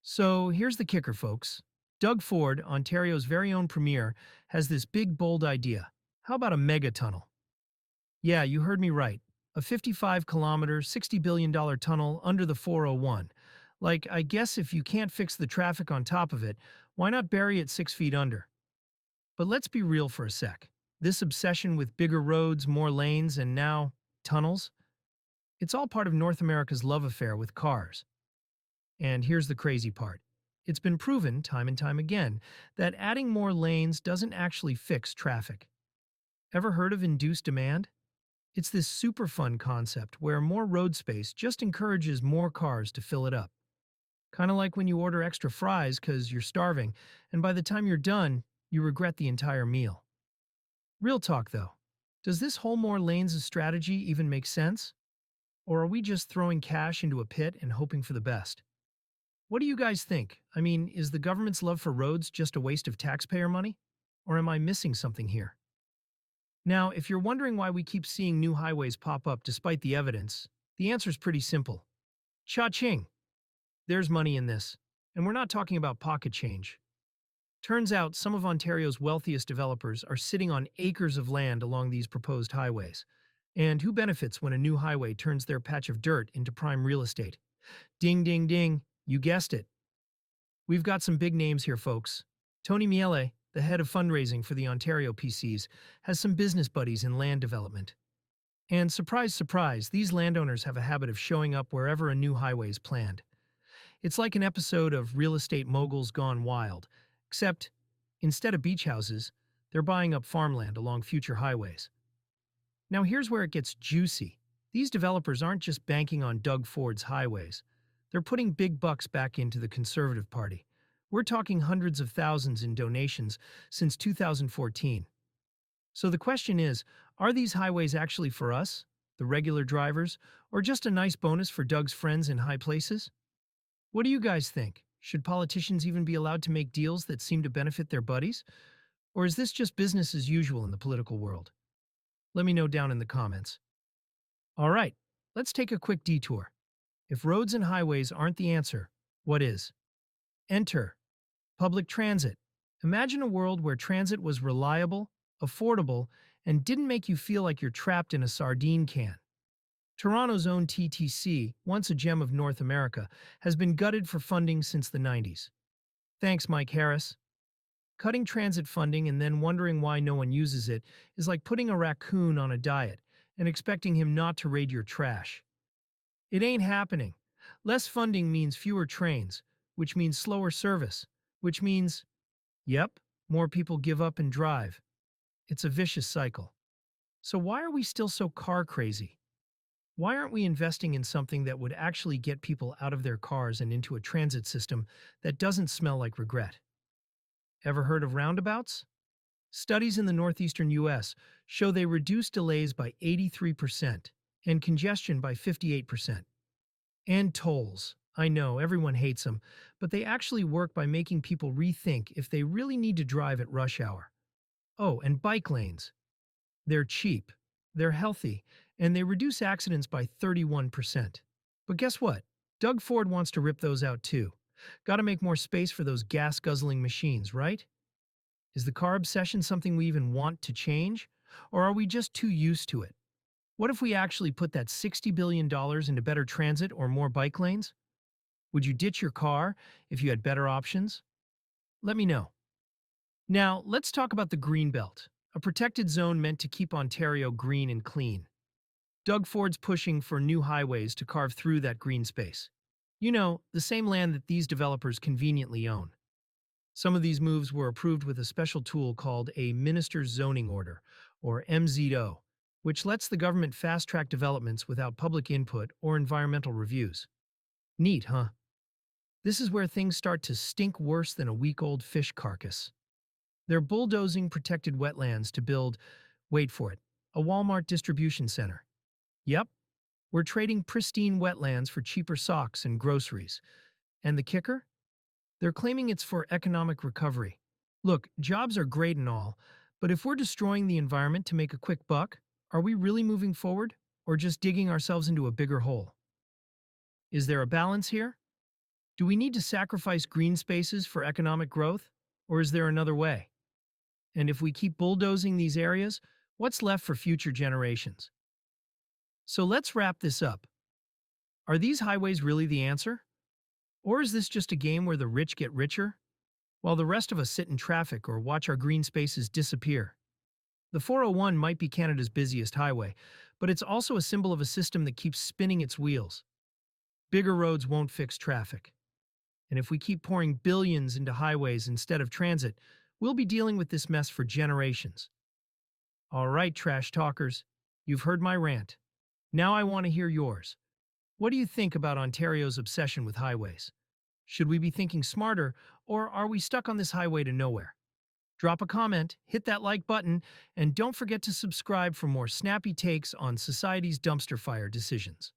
So here's the kicker, folks. Doug Ford, Ontario's very own premier, has this big, bold idea. How about a mega tunnel? Yeah, you heard me right. A 55-kilometer, $60 billion tunnel under the 401. Like, I guess if you can't fix the traffic on top of it, why not bury it 6 feet under? But let's be real for a sec. This obsession with bigger roads, more lanes, and now tunnels? It's all part of North America's love affair with cars. And here's the crazy part. It's been proven time and time again that adding more lanes doesn't actually fix traffic. Ever heard of induced demand? It's this super fun concept where more road space just encourages more cars to fill it up. Kind of like when you order extra fries because you're starving, and by the time you're done, you regret the entire meal. Real talk though, does this whole more lanes strategy even make sense? Or are we just throwing cash into a pit and hoping for the best? What do you guys think? I mean, is the government's love for roads just a waste of taxpayer money? Or am I missing something here? Now, if you're wondering why we keep seeing new highways pop up despite the evidence, the answer's pretty simple. Cha-ching! There's money in this. And we're not talking about pocket change. Turns out some of Ontario's wealthiest developers are sitting on acres of land along these proposed highways. And who benefits when a new highway turns their patch of dirt into prime real estate? Ding, ding, ding. You guessed it. We've got some big names here, folks. Tony Miele, the head of fundraising for the Ontario PCs, has some business buddies in land development. And surprise, surprise, these landowners have a habit of showing up wherever a new highway is planned. It's like an episode of Real Estate Moguls Gone Wild, except instead of beach houses, they're buying up farmland along future highways. Now here's where it gets juicy. These developers aren't just banking on Doug Ford's highways. They're putting big bucks back into the Conservative Party. We're talking hundreds of thousands in donations since 2014. So the question is, are these highways actually for us, the regular drivers, or just a nice bonus for Doug's friends in high places? What do you guys think? Should politicians even be allowed to make deals that seem to benefit their buddies? Or is this just business as usual in the political world? Let me know down in the comments. All right, let's take a quick detour. If roads and highways aren't the answer, what is? Enter public transit. Imagine a world where transit was reliable, affordable, and didn't make you feel like you're trapped in a sardine can. Toronto's own TTC, once a gem of North America, has been gutted for funding since the 90s. Thanks, Mike Harris. Cutting transit funding and then wondering why no one uses it is like putting a raccoon on a diet and expecting him not to raid your trash. It ain't happening. Less funding means fewer trains, which means slower service, which means, yep, more people give up and drive. It's a vicious cycle. So why are we still so car crazy? Why aren't we investing in something that would actually get people out of their cars and into a transit system that doesn't smell like regret? Ever heard of roundabouts? Studies in the northeastern U.S. show they reduce delays by 83% and congestion by 58%. And tolls. I know, everyone hates them, but they actually work by making people rethink if they really need to drive at rush hour. Oh, and bike lanes. They're cheap, they're healthy, and they reduce accidents by 31%. But guess what? Doug Ford wants to rip those out too. Gotta make more space for those gas-guzzling machines, right? Is the car obsession something we even want to change? Or are we just too used to it? What if we actually put that $60 billion into better transit or more bike lanes? Would you ditch your car if you had better options? Let me know. Now, let's talk about the Green Belt, a protected zone meant to keep Ontario green and clean. Doug Ford's pushing for new highways to carve through that green space. You know, the same land that these developers conveniently own. Some of these moves were approved with a special tool called a Minister's Zoning Order, or MZO, which lets the government fast-track developments without public input or environmental reviews. Neat, huh? This is where things start to stink worse than a week-old fish carcass. They're bulldozing protected wetlands to build, wait for it, a Walmart distribution center. Yep, we're trading pristine wetlands for cheaper socks and groceries. And the kicker? They're claiming it's for economic recovery. Look, jobs are great and all, but if we're destroying the environment to make a quick buck, are we really moving forward, or just digging ourselves into a bigger hole? Is there a balance here? Do we need to sacrifice green spaces for economic growth? Or is there another way? And if we keep bulldozing these areas, what's left for future generations? So let's wrap this up. Are these highways really the answer? Or is this just a game where the rich get richer, while the rest of us sit in traffic or watch our green spaces disappear? The 401 might be Canada's busiest highway, but it's also a symbol of a system that keeps spinning its wheels. Bigger roads won't fix traffic. And if we keep pouring billions into highways instead of transit, we'll be dealing with this mess for generations. All right, trash talkers, you've heard my rant. Now I want to hear yours. What do you think about Ontario's obsession with highways? Should we be thinking smarter, or are we stuck on this highway to nowhere? Drop a comment, hit that like button, and don't forget to subscribe for more snappy takes on society's dumpster fire decisions.